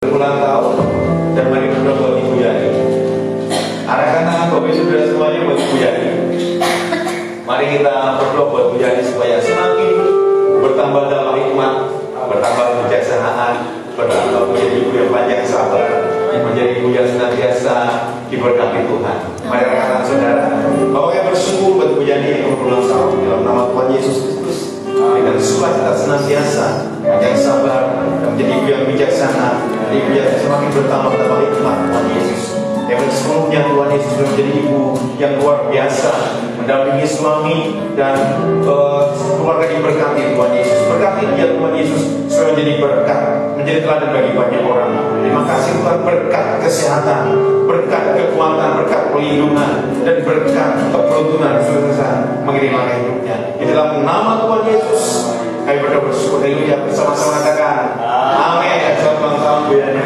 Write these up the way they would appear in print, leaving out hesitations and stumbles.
ulang tahun dan mari berdoa buat Ibu Yani. Arahkan Bapak Saudara semuanya buat Ibu Yani. Mari kita berdoa buat Ibu Yani supaya semakin bertambah dalam hikmat, bertambah kebijaksanaan, bertambah menjadi ibu yang panjang sabar, menjadi ibu yang senantiasa diberkati Tuhan. Mari rekan saudara, Bapak yang bersyukur buat Ibu Yani yang berulang tahun dalam nama Tuhan Yesus Kristus. Dengan sukacita senantiasa yang sabar dan menjadi ibu yang bijaksana, ibu yang semakin bertambah hikmat Tuhan Yesus. Yang sepenuhnya Tuhan Yesus menjadi ibu yang luar biasa, mendampingi suami dan keluarga diberkati Tuhan Yesus. Berkati dia Tuhan Yesus supaya menjadi berkat, menjadi teladan bagi banyak orang. Terima kasih Tuhan, berkat kesehatan, berkat kekuatan, berkat perlindungan, dan berkat keberuntungan suksesan mengiringi hidupnya. Di dalam nama Tuhan Yesus kami berdoa bersyukur. Haleluya, bersama-sama katakan amin. Selamat ulang tahun Bu Yani.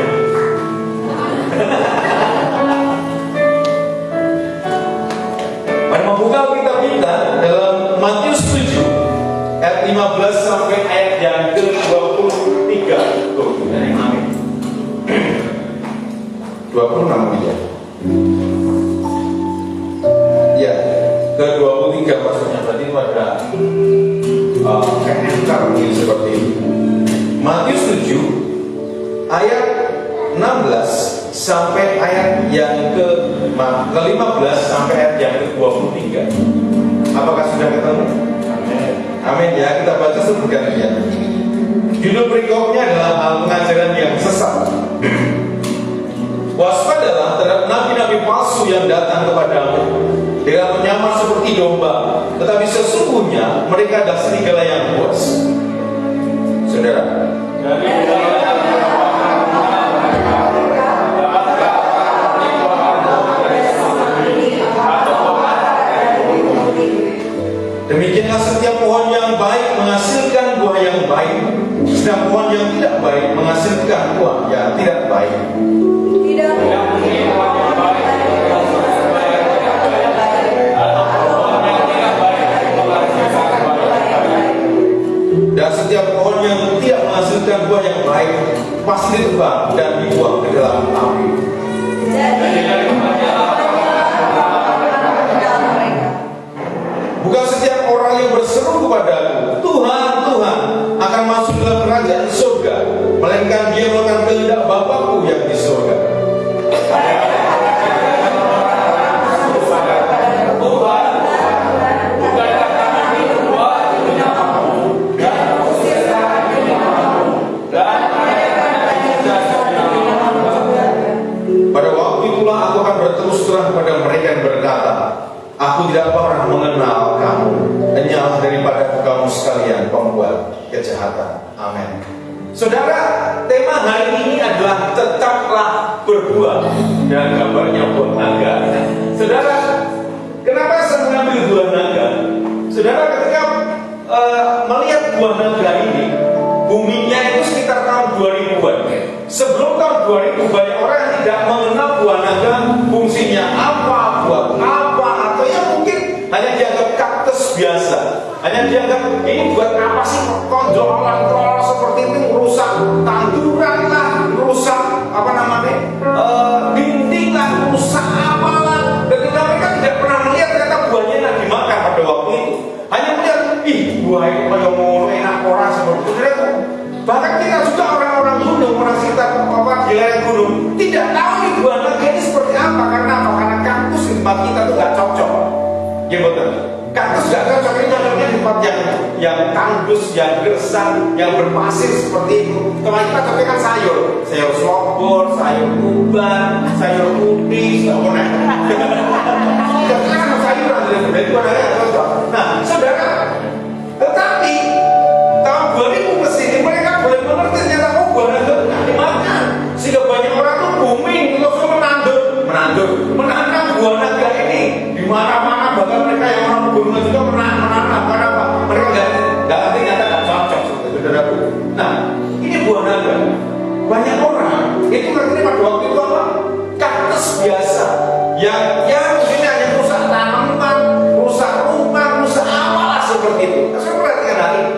Mari membuka kitab kita dalam Matius 7 ayat 15 sampai ayat yang ke-23. Tuh, dari amin. 26 ya. Ya, ke-23 maksudnya berarti itu ada engkar seperti ini. Matius 7 ayat 16 sampai ayat yang ke-15 sampai ayat yang ke-23. Apakah sudah ketemu? Amin ya, kita baca bergantian. Judul berikutnya adalah hal pengajaran yang sesat. Waspadalah terhadap nabi-nabi palsu yang datang kepadamu dengan menyamar seperti domba, tetapi sesungguhnya mereka adalah serigala yang buas. Saudara, demikianlah setiap pohon yang baik menghasilkan buah yang baik, sedang pohon yang tidak baik menghasilkan buah yang tidak baik. Dan setiap pohon yang tidak menghasilkan buah yang baik pasti ditebang dan dibuang ke dalam api. Bukan setiap orang yang berseru kepadaku, Tuhan, Tuhan, akan masuk dalam kerajaan surga, melainkan dia melakukan kehendak Bapakku yang di surga. Pada waktu itulah aku akan berterus terang kepada mereka yang berkata, aku tidak pernah mengenal kamu, hanyalah daripada kamu sekalian pembuat kejahatan. Amin. Saudara, tema hari ini adalah tetaplah berbuah, dan gambarnya buah naga. Saudara, kenapa saya mengambil buah naga? Saudara, ketika melihat buah naga ini, buminya itu sekitar tahun 2000-an. Sebelum tahun 2000 banyak orang yang tidak mengenal buah naga fungsinya apa, buat apa, atau yang mungkin hanya dianggap kaktus biasa, hanya dianggap ini buat apa sih, tonjolan seperti itu, merusak tanduran lah, merusak apa namanya dinding lah, merusak apalah. Ketika mereka tidak pernah melihat ternyata buahnya enak dimakan pada waktu itu, hanya melihat ih buah itu kayak mau enak orang seperti itu. Bahkan kita juga orang-orang gunung, orang sekitar di lereng gunung tidak tahu nih buah naga ini seperti apa. Karena apa? Karena kaktus di tempat kita tuh nggak cocok. Ya betul. Kaktus nggak cocok, ini cocoknya di tempat yang tandus, yang gersang, yang berpasir seperti itu. Tempat kita cocoknya kan sayur slobor, sayur kuban, sayur putih, sayuran. Cocoknya kan sayuran, jadi buah naga nggak cocok. Nah, saudara, tetapi tahun 2000 kesini mereka boleh mengerti ternyata buah naga nggak dimakan, sehingga banyak orang tuh booming terus menanam buah naga ini di mana-mana. Bahkan mereka yang orang gunung juga menanam. Kenapa? Mereka nggak ngerti, ternyata nggak cocok, saudaraku. Nah, ini buah naga. Banyak orang itu ngerti pada waktu itu apa? Kaktus biasa yang mungkin hanya rusak tanaman, rusak rumah, rusak apalah seperti itu. Nah, saya perhatikan hari ini.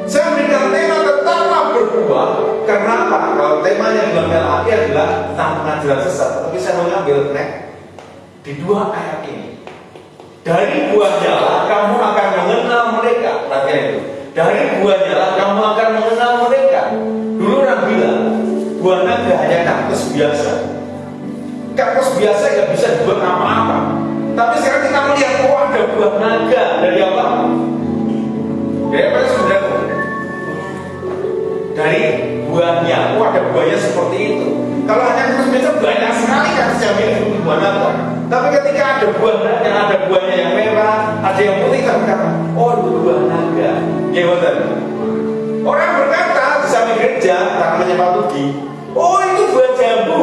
Saya memberikan tema tetaplah berbuah. Karena apa? Kalau temanya dalam LAI adalah tentang pengajaran sesat. Tapi saya mau ngambil di dua ayat ini. Dari buahnya lah kamu akan mengenal mereka. Perhatian itu. Dari buahnya lah kamu akan mengenal mereka. Dulu orang bilang buah naga hanya kaktus biasa. Kaktus biasa nggak bisa dibuat apa-apa. Tapi sekarang kita melihat, oh ada buah naga. Dari apa? Dari apa saudara? Dari buahnya. Oh ada buahnya seperti itu. Kalau hanya kaktus biasa banyak sekali kaktus yang mirip buah naga. Tapi ketika ada buahnya yang merah, ada yang putih, kita berkata, oh itu buah naga. Ya betul. Orang berkata di samping gereja, namanya Pak Tugi, oh itu buah jambu.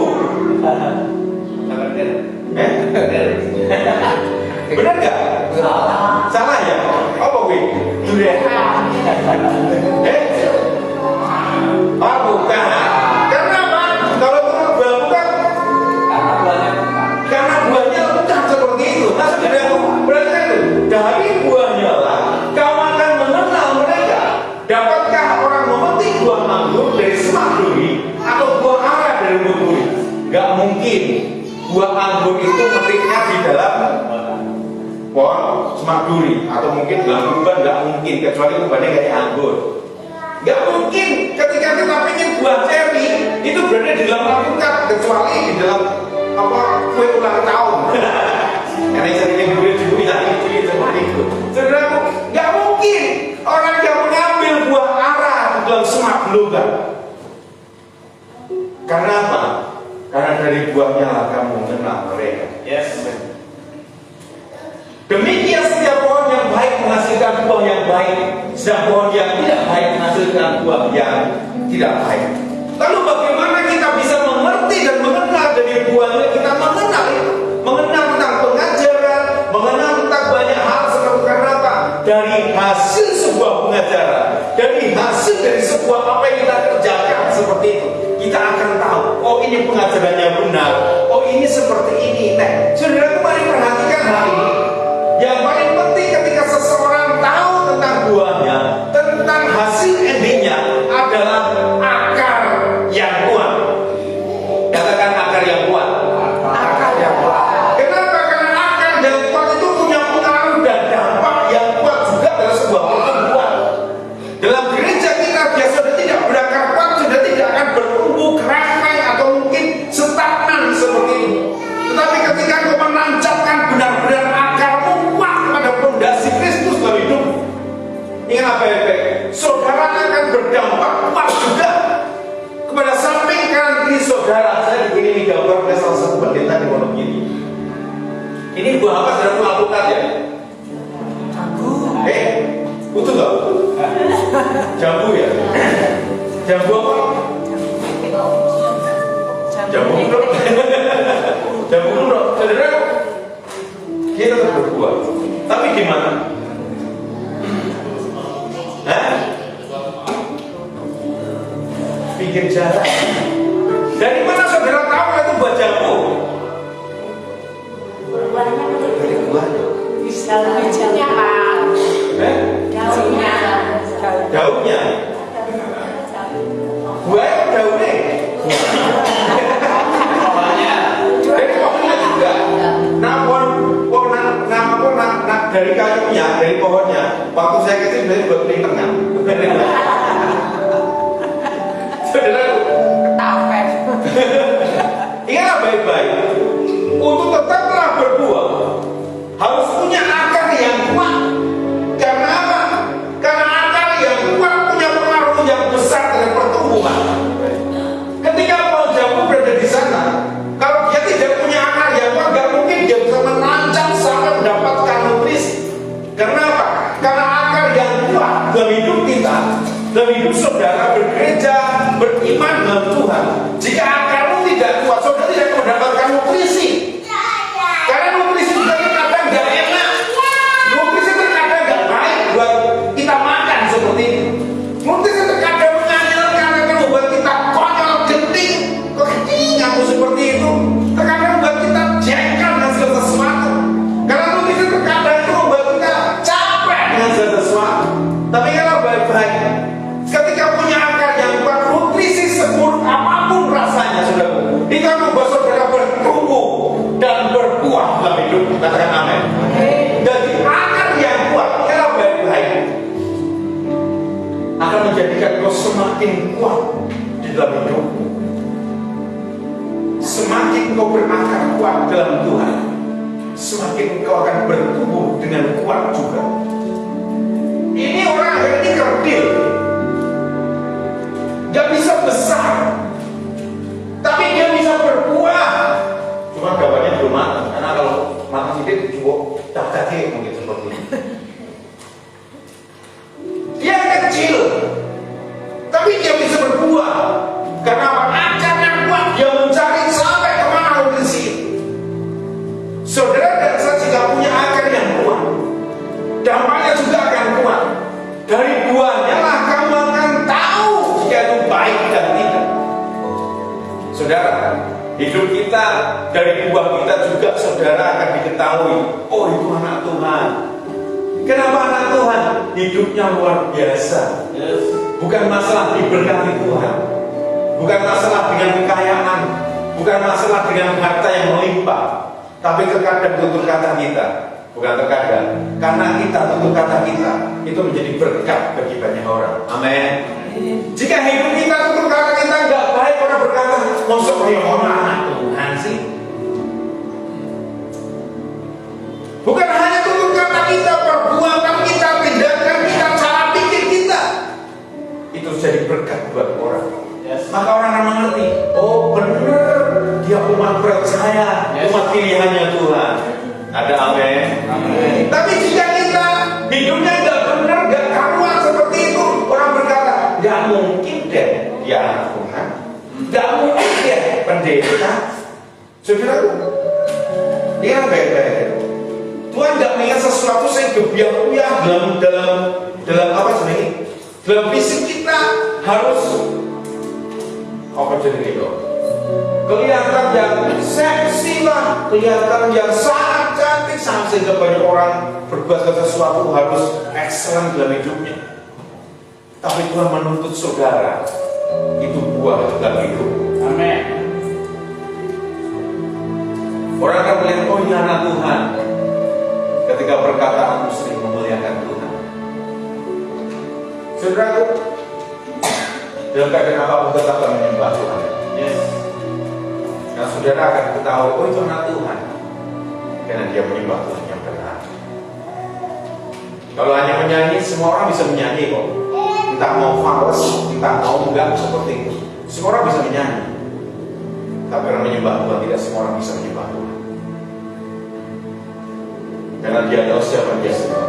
Benar nggak? Salah ya? Apa gue? Durian. Oh bukan. Karena apa? Kalau itu buah bukan? Karena buahnya bukan seperti itu. Nah sebenarnya berarti itu dari buahnya lah kau akan mengenal mereka. Dapatkah orang memetik buah anggur dari semak duri atau buah ara dari berduri? Gak mungkin. Buah anggur itu metiknya di dalam pohon semak duri atau mungkin dalam umban, gak mungkin kecuali umbannya kayak anggur. Gak mungkin ketika kita pengen buah ceri itu berada di dalam alpukat, kecuali di dalam kue ulang tahun. Karena cerinya gue dulu yang itu seperti itu. Saudaraku, gak mungkin orang yang mengambil buah ara di dalam semak belukar. Karena apa? Karena dari buahnya lah kamu mengenal mereka. Yes. Demikian setiap pohon yang baik menghasilkan buah yang baik, sedang pohon yang tidak baik menghasilkan buah yang tidak baik. Lalu bagaimana kita bisa mengerti dan mengenal dari buahnya? Kita mengenal itu, mengenal tentang pengajaran, mengenal tentang banyak hal seperti karena apa? Dari hasil sebuah pengajaran, dari hasil dari sebuah apa yang kita kerjakan seperti itu, kita akan tahu, oh ini pengajarannya benar, oh ini seperti ini. Nah, saudara, mari perhatikan hal ini. Yang paling penting ketika seseorang tahu tentang buahnya, tentang hasil endingnya adalah akar yang kuat. Katakan akar yang kuat. Akar yang kuat. Kenapa? Karena akar yang kuat itu punya pengaruh dan dampak yang kuat juga dalam sebuah pertumbuhan. Dalam gereja kita biasa sudah tidak berakar kuat, sudah tidak akan bertumbuh keramai atau mungkin stagnan seperti ini. Tetapi ketika kau menancapkan benar-benar akarmu kuat pada fondasi Kristus dalam hidup, ingat baik-baik, saudara akan berdampak kuat juga kepada samping kanan kiri saudara. Saya begini gambar oleh salah satu pendeta di pondok ini. Ini buah apa? Saudara punya alpukat ya? Butuh gak? Jambu ya? Jambu apa? Jambu urut. Jambu urut. Saudara, kita tetap berbuah. Tapi di mana? Pinggir jalan. Dari mana saudara tahu itu buah jambu? Dari buahnya. Daunnya. Daunnya. Buahnya daunnya. Dari pohonnya juga. Dari kayunya, dari pohonnya. Waktu saya kecil saya buat pelintengan. Saudara, ketapet. Ingatlah baik-baik. Untuk tetaplah berbuah, harus punya akar yang kuat. Karena apa? Karena akar yang kuat punya pengaruh yang besar dalam pertumbuhan. Ketika pohon jambu berada di sana, kalau dia tidak punya akar yang kuat, gak mungkin dia bisa menancap sampai mendapatkan nutrisi. Karena apa? Karena akar yang kuat dalam hidup kita, dalam hidup saudara bergereja, beriman dengan Tuhan. Jika akarmu tidak kuat, saudara tidak mendapatkan nutrisi. Karena nutrisi juga kadang gak enak. Nutrisi terkadang gak baik buat kita makan seperti itu. Nutrisi terkadang menganyalkan, akan membuat kita konyol, genting, kekenyangan seperti itu. Terkadang membuat kita jengkel dengan segala sesuatu. Karena nutrisi terkadang itu membuat kita capek dengan segala sesuatu. Tapi kalau baik-baik, ketika punya akar yang kuat, nutrisi seburuk apapun Itu akan membuat saudara bertumbuh dan berbuah dalam hidup. Katakan amin. Jadi akar yang kuat, yang baik-baik, akan menjadikan kau semakin kuat di dalam hidupmu. Semakin kau berakar kuat dalam Tuhan, semakin kau akan bertumbuh dengan kuat juga. Ini orang ini kerdil, gak bisa besar, tapi dia bisa berbuah. Cuma gambarnya belum matang, karena kalau matang sedikit cukup tak kaki mungkin seperti ini. Dia kecil, tapi dia bisa berbuah. Karena apa? Akarnya kuat, dia mencari sampai kemana lokasi. Saudara dan saya jika punya akar yang kuat, dampaknya juga akan kuat. Dari buahnya lah kamu akan tahu jika itu baik dan tidak. Saudara, hidup kita dari buah kita juga saudara akan diketahui. Oh, itu anak Tuhan. Kenapa anak Tuhan? Hidupnya luar biasa. Bukan masalah diberkati Tuhan, bukan masalah dengan kekayaan, bukan masalah dengan harta yang melimpah, tapi terkadang tutur kata kita, bukan terkadang, karena kita tutur kata kita itu menjadi berkat bagi banyak orang. Amin. Jika hidup kita tutur kata kita nggak baik, orang berkata, "Mosok dia orang anak Tuhan sih." Bukan hanya tutur kata kita, perbuatan kita, tindakan kita, cara pikir kita, itu jadi berkat buat orang. Maka orang akan mengerti, oh benar, dia umat percaya, umat pilihannya Tuhan. Ada amin. Tapi jika kita hidupnya nggak benar, nggak karuan seperti itu, orang berkata, nggak mungkin deh dia anak Tuhan, nggak mungkin deh pendeta. Saudaraku, dia baik-baik. Tuhan nggak melihat sesuatu yang gebiar-gebiar dalam apa sebenarnya? Dalam fisik kita harus apa jadi itu? Kelihatan yang seksi lah, kelihatan yang sangat cantik, sehingga banyak orang berbuat sesuatu harus excellent dalam hidupnya. Tapi Tuhan menuntut saudara itu buah dalam hidup. Amin. Orang akan melihat, oh ini anak Tuhan, ketika perkataan sering memuliakan Tuhan. Saudaraku, dalam keadaan apapun tetap menyembah Tuhan. Nah, saudara akan ketahui, oh itu anak Tuhan, karena dia menyembah Tuhan yang benar. Kalau hanya menyanyi, semua orang bisa menyanyi kok. Entah mau fals, entah mau enggak seperti itu. Semua orang bisa menyanyi. Tapi orang menyembah Tuhan, tidak semua orang bisa menyembah Tuhan. Karena dia tahu siapa dia sendiri.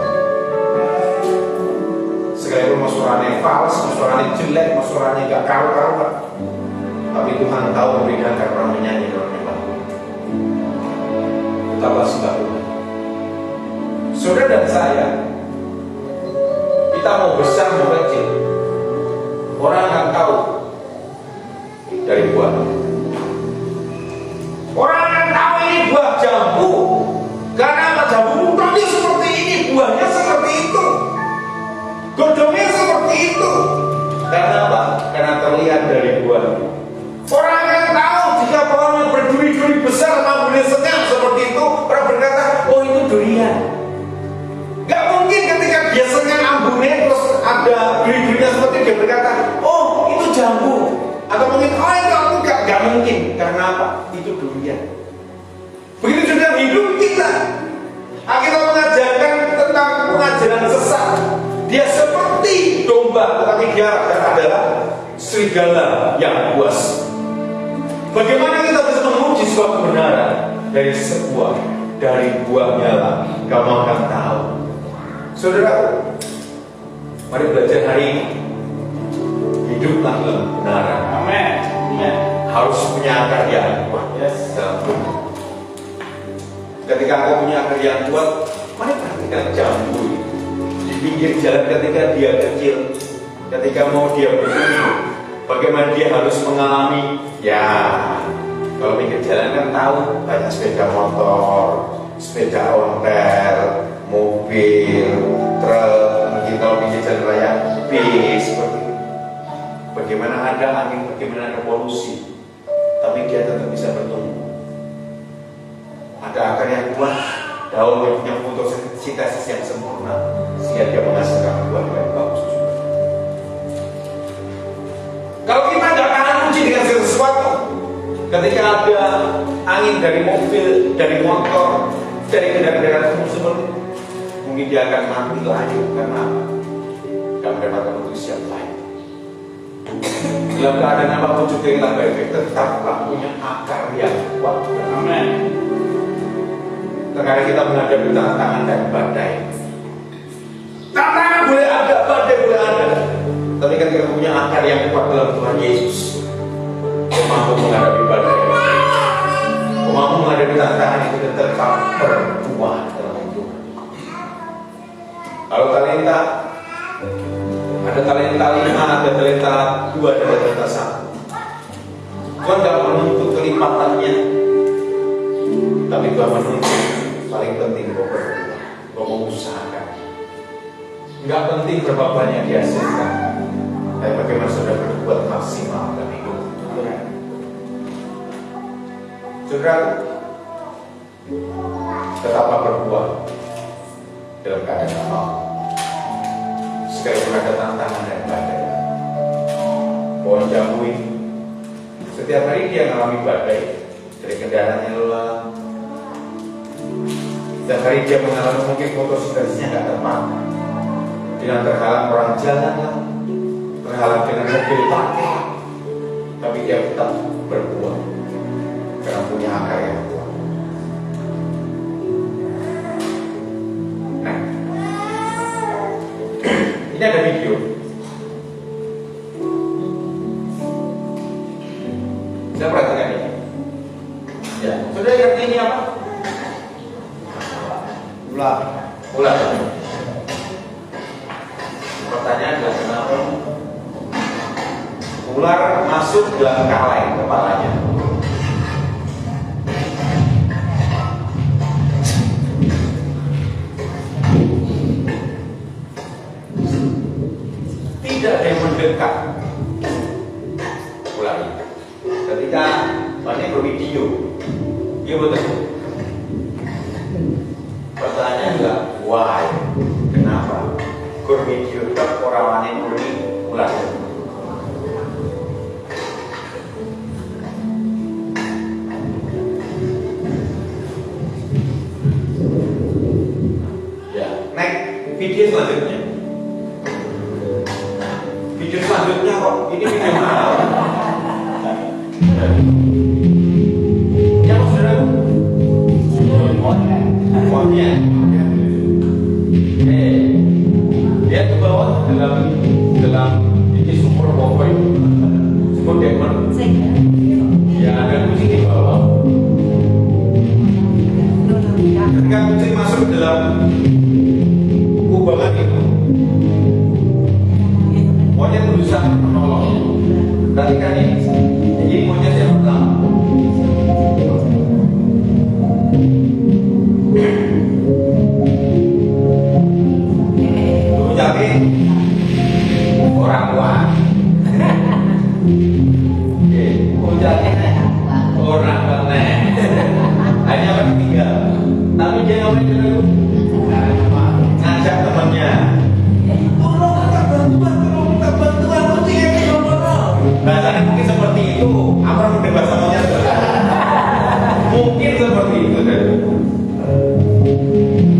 Sekalipun suaranya fals, suaranya jelek, suaranya gak karu-karuan, tapi Tuhan tahu membedakan orang menyanyi dan orang menyembah. Betapa sembah Tuhan. Saudara dan saya, kita mau besar mau kecil, orang akan tahu dari buah. Orang akan tahu ini buah jambu, karena apa? Jambu tadi seperti ini, buahnya seperti itu, godongnya seperti itu. Karena apa? Karena terlihat dari buahnya. Orang akan tahu jika pohonnya berduri-duri besar, mampunya senyap seperti itu, orang berkata, oh itu durian. Gak mungkin ketika dia senyap ambunnya terus ada duri-durinya seperti itu, dia berkata, oh itu jambu. Atau mungkin, oh itu aku gak mungkin. Karena apa? Itu durian. Begitu juga hidup kita. Kita mengajarkan tentang pengajaran sesat. Dia seperti domba, tetapi dia adalah serigala yang buas. Bagaimana kita bisa menguji sebuah kebenaran? Dari buahnya lah kamu akan tahu. Saudara, mari belajar hari ini. Hiduplah dalam kebenaran. Amin. Harus punya akar yang kuat dalam Tuhan. Ketika kau punya akar yang kuat, mari perhatikan jambu di pinggir jalan ketika dia kecil, ketika mau dia bertumbuh, bagaimana dia harus mengalami. Ya, kalau pinggir jalan kan tahu banyak sepeda motor, sepeda ontel, mobil, truk, mungkin kalau pinggir jalan raya bis seperti itu. Bagaimana ada angin, bagaimana ada polusi, tapi dia tetap bisa akar yang kuat, daun yang punya fotosintesis yang sempurna, sehingga dia menghasilkan buah yang bagus juga. Kalau kita nggak tahan uji dengan sesuatu, ketika ada angin dari mobil, dari motor, dari kendaraan umum seperti itu, mungkin dia akan mati lagi karena apa? Gak mendapatkan nutrisi yang lain. Dalam keadaan apapun juga yang baik-baik, tetaplah punya akar yang kuat. Amin. Terkadang kita menghadapi tantangan dan badai. Tantangan boleh ada, badai boleh ada, tapi ketika punya akar yang kuat dalam Tuhan Yesus, kau mampu menghadapi badai, kau mampu menghadapi tantangan itu dan tetap berbuah dalam hidup. Kalau talenta, ada talenta 5, ada talenta 2, ada talenta 1. Tuhan tidak menuntut kelipatannya, tapi Tuhan menuntut paling penting kau berbuah, kau mengusahakan. Enggak penting berapa banyak dihasilkan, tapi bagaimana sudah berbuat maksimal dalam hidup. Saudara, tetaplah berbuah dalam keadaan apa. Sekalipun ada tantangan dan badai, pohon jambu ini setiap hari dia mengalami badai, dari kendaraannya lelah. Setiap hari dia mengalami mungkin fotosintesisnya nggak tepat, dengan terhalang orang jalan, terhalang dengan mobil pakai, tapi dia tetap berbuah karena punya akar yang kuat. Nah, ini ada video. Saya perhatikan ini. Ya, sudah ngerti ini apa? Ular. Ular. Pertanyaan adalah kenapa ular masuk dalam kaleng kepalanya? Tidak ada yang mendekat ular itu. Ketika banyak bervideo, dia betul. Pertanyaan adalah why? Kenapa? Bervideo tak orang lain beri ular. Ya, next video selanjutnya. Video selanjutnya kok ini video mana? Yang saudara, pohonnya. Lihat ke bawah dalam ini sumur bawah itu, sumur diamond. Ya ada kucing di bawah. Ketika kucing masuk ke dalam kubangan itu, monyet berusaha menolong. Perhatikan ini monyet yang pertama. Tapi orang tua, ujarnya orang mana? Hanya bertiga. Tapi dia ngomong dulu, ngajak temannya. Tolong minta bantuan kucing ini tolong. Bahasanya mungkin seperti itu. Apa mungkin bahasa monyet? Mungkin seperti itu.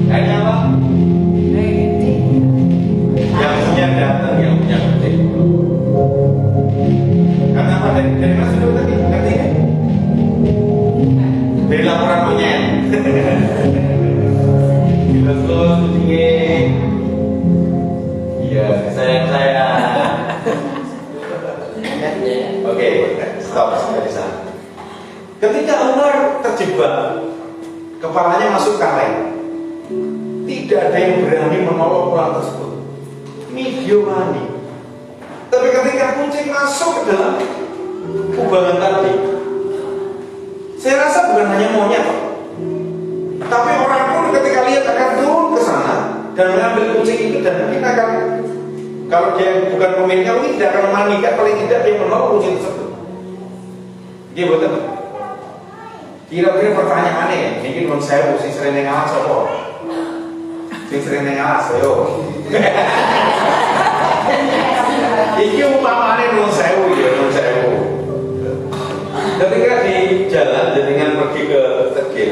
Hanya apa? Yang punya datang, yang punya penting. Karena apa? Dari mana sudah tadi? Ngerti kan? Dari laporan monyet. Kita terus kucingnya. Iya, saya. Oke, stop sampai di sana. Ketika ular terjebak, kepalanya masuk kaleng, tidak ada yang berani menolong ular tersebut. Video mani. Tapi ketika kucing masuk ke dalam kubangan tadi, saya rasa bukan hanya monyet, tapi orang pun ketika lihat akan turun ke sana dan mengambil kucing itu, dan mungkin akan, kalau dia bukan pemiliknya, mungkin tidak akan memandikan, paling tidak dia menolong kucing tersebut. Dia betul. Kira-kira pertanyaannya, ini non sewu, sing sering ngalah sopo? Sing sering ngalah saya. Iki umpamane non sewu ya, non sewu. Ketika di jalan jenengan pergi ke Tegil,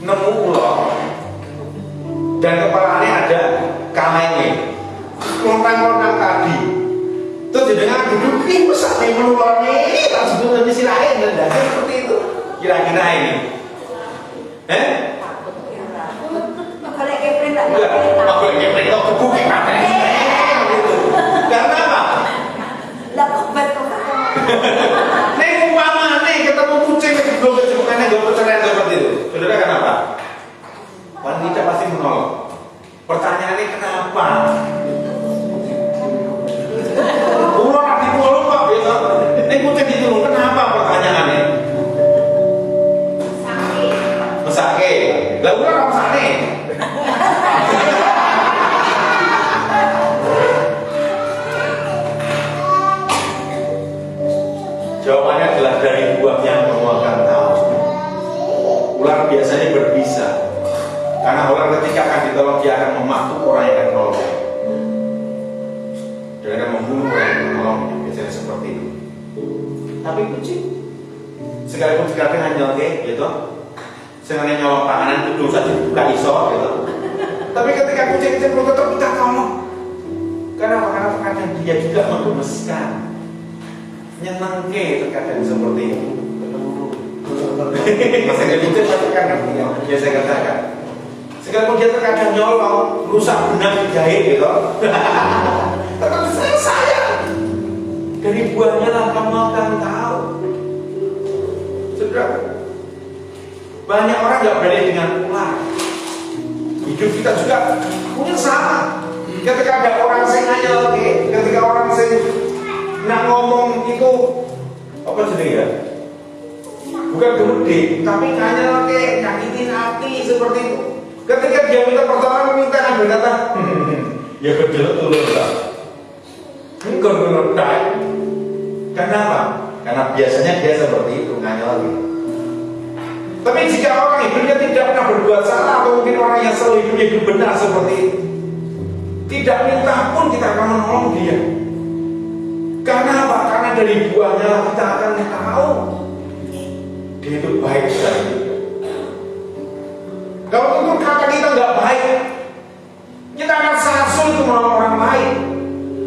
nemu ular dan kepalanya ada kalengnya, lontang-lontang tadi. Terus jenengan duduk, ih besar nih menularnya, langsung nanti silahin dan dasar seperti itu. Kira-kira ini, Kalau kepring tak enggak, kalau kepring kok kebuki pakai gitu. Karena apa? lah kobat. Nih umpama nih ketemu kucing di belum kejemukannya gak perceraian seperti itu. Saudara kenapa? Wanita pasti menolak. Pertanyaannya kenapa? Ular di pulau pak gitu. Nih kucing di tulung kenapa pertanyaannya? Mesake. Lah ular apa mesake? Jawabannya adalah dari buah yang kamu akan tahu. Ular biasanya berbisa, karena ular ketika akan ditolong dia akan mematuk orang yang akan menolong. Dia akan membunuh orang yang menolongnya. Biasanya seperti itu. Tapi kucing, sekalipun sekalipun hanya gitu, sengaja nyolong panganan itu dosa dibuka iso gitu. Tapi ketika kucing perlu tetap kita tolong. Karena terkadang dia juga menggemeskan. Nyenengke terkadang seperti itu. Saya itu terkadang ya saya katakan. Sekalipun dia terkadang nyolong, rusak benang dijahit gitu. Tetapi saya sayang. Dari buahnya lah kamu akan tahu. Saudara, banyak orang nggak berani dengan ular. Hidup kita juga mungkin sama. Ketika ada orang sing nganyel, ketika orang sing nak ngomong itu apa jadi ya? Bukan gede, tapi nganyel nyakitin hati seperti itu. Ketika dia minta pertolongan, minta ambil kata, ya kejelet turun lah. Ini kalau kenapa? Karena biasanya dia seperti itu nganyel. Tapi jika orang hidupnya tidak pernah berbuat salah, atau mungkin orang yang selalu hidupnya hidup benar seperti itu, tidak minta pun kita akan menolong dia. Karena apa? Karena dari buahnya kita akan tahu dia itu baik sekali. Kalau tutur kata kita nggak baik, kita akan sangat sulit untuk menolong orang lain.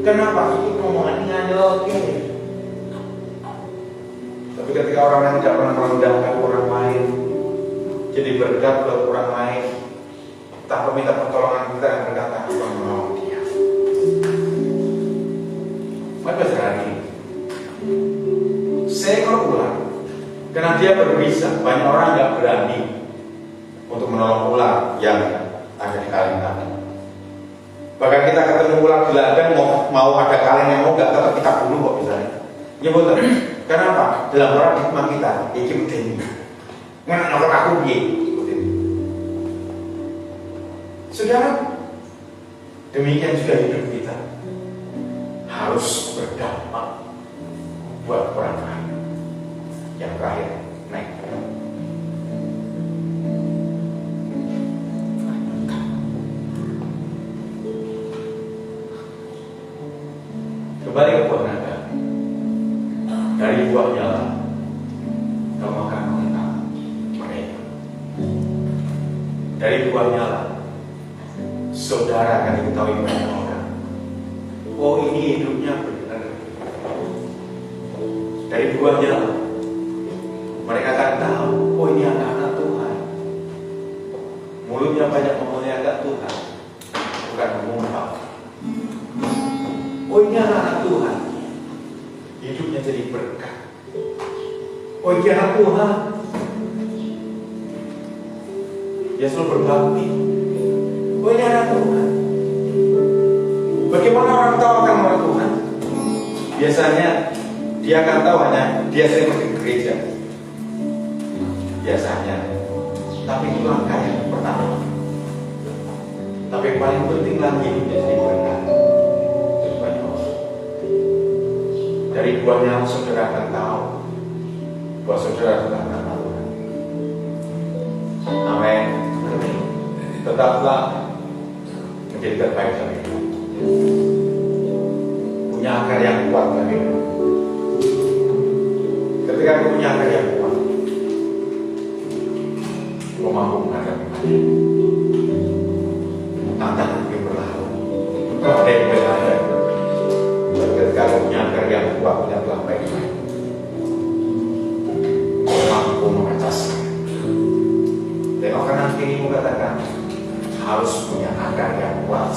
Kenapa? Itu ngomongannya oke. Tapi ketika orang yang tidak pernah merendahkan orang lain, jadi berkat buat orang lain, tanpa minta pertolongan kita yang berkata aku akan menolong dia. Maka sehari seekor ular, karena dia berbisa, banyak orang nggak berani untuk menolong ular yang ada di Kalimantan. Bahkan kita ketemu ular di ladang, mau ada kaleng yang mau nggak tetap kita bunuh kok misalnya. Ya betul. Kenapa? Dalam paradigma kita, iki medeni. Nggak nolong aku piye? Saudara, demikian juga hidup kita harus berdampak buat orang lain. Yang terakhir, naik. Kembali ke buah naga. Dari buahnya lah kamu akan mengenal mereka. Dari buahnya lah saudara akan diketahui banyak orang. Oh ini hidupnya benar. Dari buahnya lah mereka akan tahu. Oh ini anak-anak Tuhan. Mulutnya banyak memuliakan Tuhan, bukan mengumpat. Oh ini anak-anak Tuhan. Hidupnya jadi berkat. Oh ini anak Tuhan. Dia selalu berbakti. Oh ini anak Tuhan. Bagaimana orang tahu akan orang Tuhan? Biasanya dia akan tahu hanya dia sering pergi ke gereja. Biasanya. Tapi itu langkah yang pertama. Tapi yang paling penting lagi hidupnya jadi berkat. Dari buahnya saudara akan tahu buat saudara dan anak. Amin. Tetaplah menjadi terbaik dalam hidup. Punya akar yang kuat dalam hidup. Ketika aku punya akar yang kuat, aku mampu menghadapi banyak tantangan yang berlalu. Ada yang berada. Ketika aku punya akar yang kuat, punylah baik-baik. Aku mampu mengatasi. Tengok kanan kirimu, katakan harus punya akar yang kuat.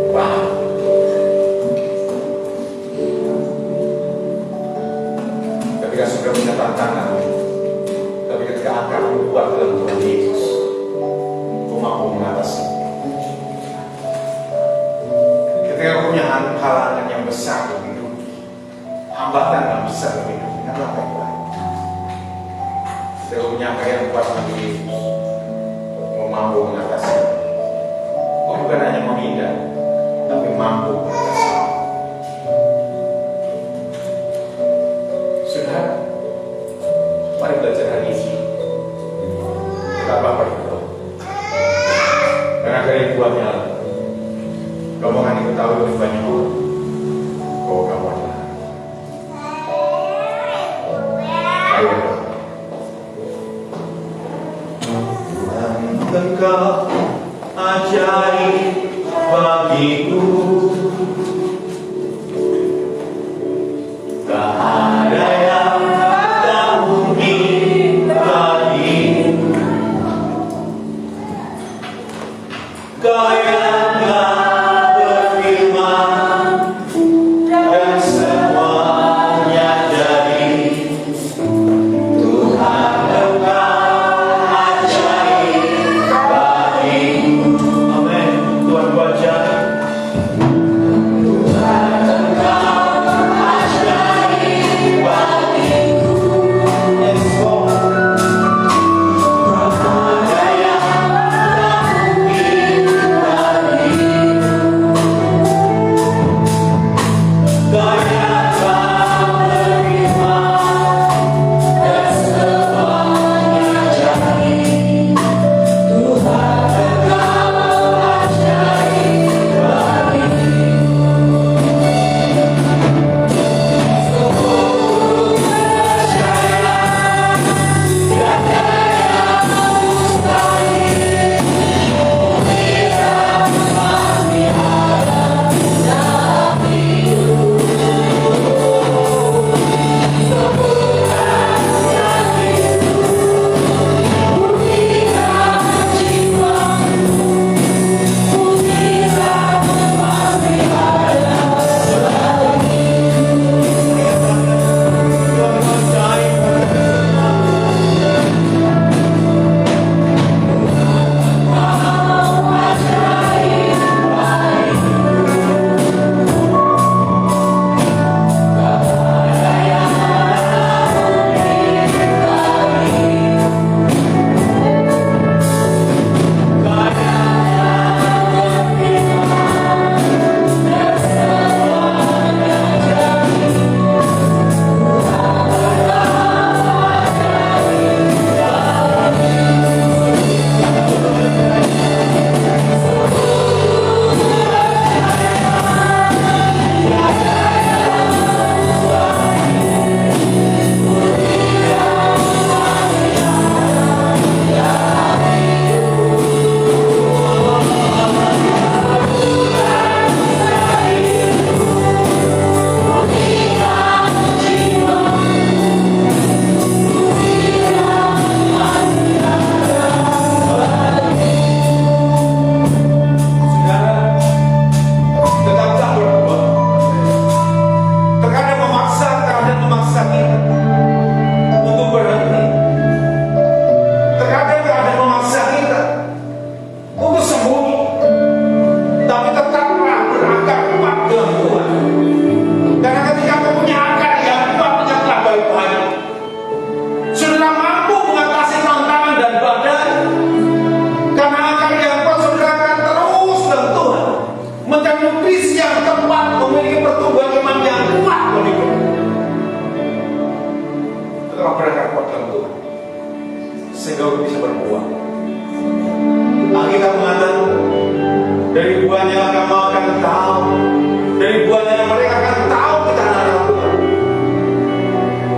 Wow. Ketika sudah punya tantangan, tapi ketika akar kuat dalam Tuhan Yesus, aku mampu mengatasi. Ketika aku punya halangan yang besar dalam hidup, hambatan yang besar dalam hidup, ingatlah baik-baik. Ketika aku punya akar yang kuat dalam Yesus, aku mampu mengatasi. Aku bukan hanya menghindar, tapi mampu mengatasi. Sudah, mari belajar hari ini. Betapa berdoa. Karena dari buatnya, kamu akan diketahui oleh banyak orang. Kau kamu adalah. Ayo. Engkau ajaib bagiku. Tak ada yang tak mungkin bagimu. Kau yang telah berfirman dan semuanya jadi. Tuhan Engkau ajaib bagiku. Amin. Tuhan ajaib. yang tepat buahnya kamu akan tahu. Dari buahnya mereka akan tahu kita anak Tuhan.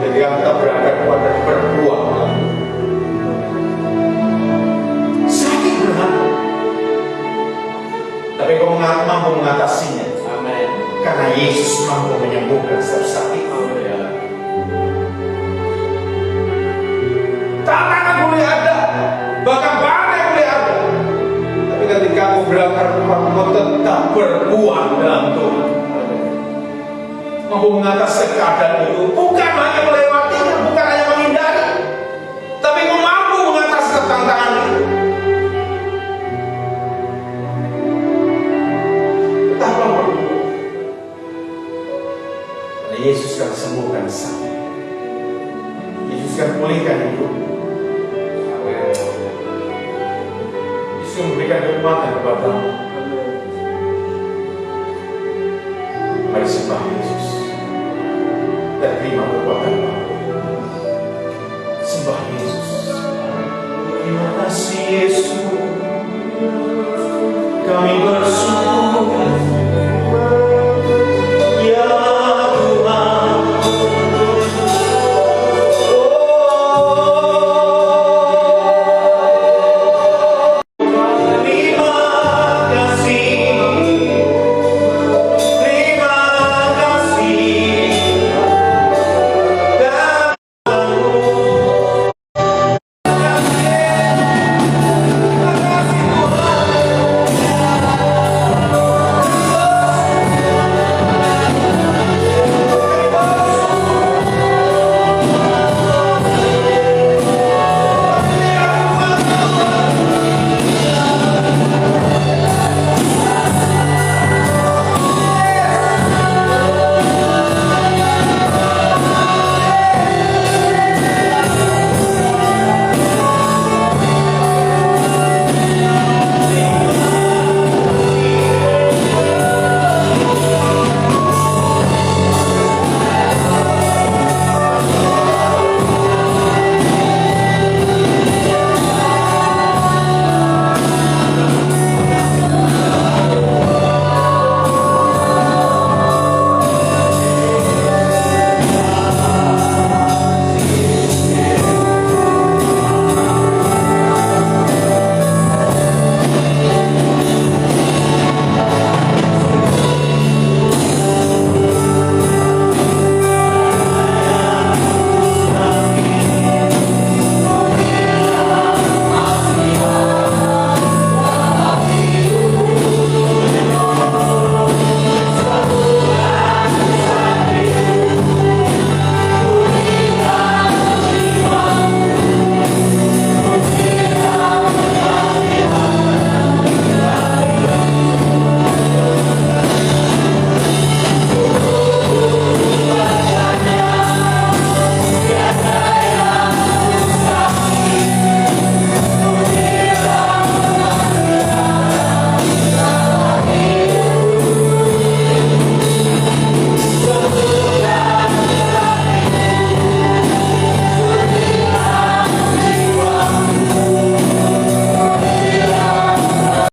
Ketika kita berangkat kepada berbuah, sakit berat, tapi kau mampu mengatasinya. Amin. Karena Yesus mampu menyembuhkan setiap sakit. Tantangan boleh ada, bahkan badai boleh ada, tapi ketika kamu berangkat kamu tetap berbuah dalam Tuhan. Mampu mengatasi keadaan itu, bukan hanya melewatinya, bukan hanya menghindari, tapi kamu mampu mengatasi tantangan itu. Tetaplah berbuah. Karena Yesus akan sembuhkan sakit. Yesus akan pulihkan hidup. Yesus memberikan kekuatan kepadamu. Mari sembah Yesus dan terima kekuatan.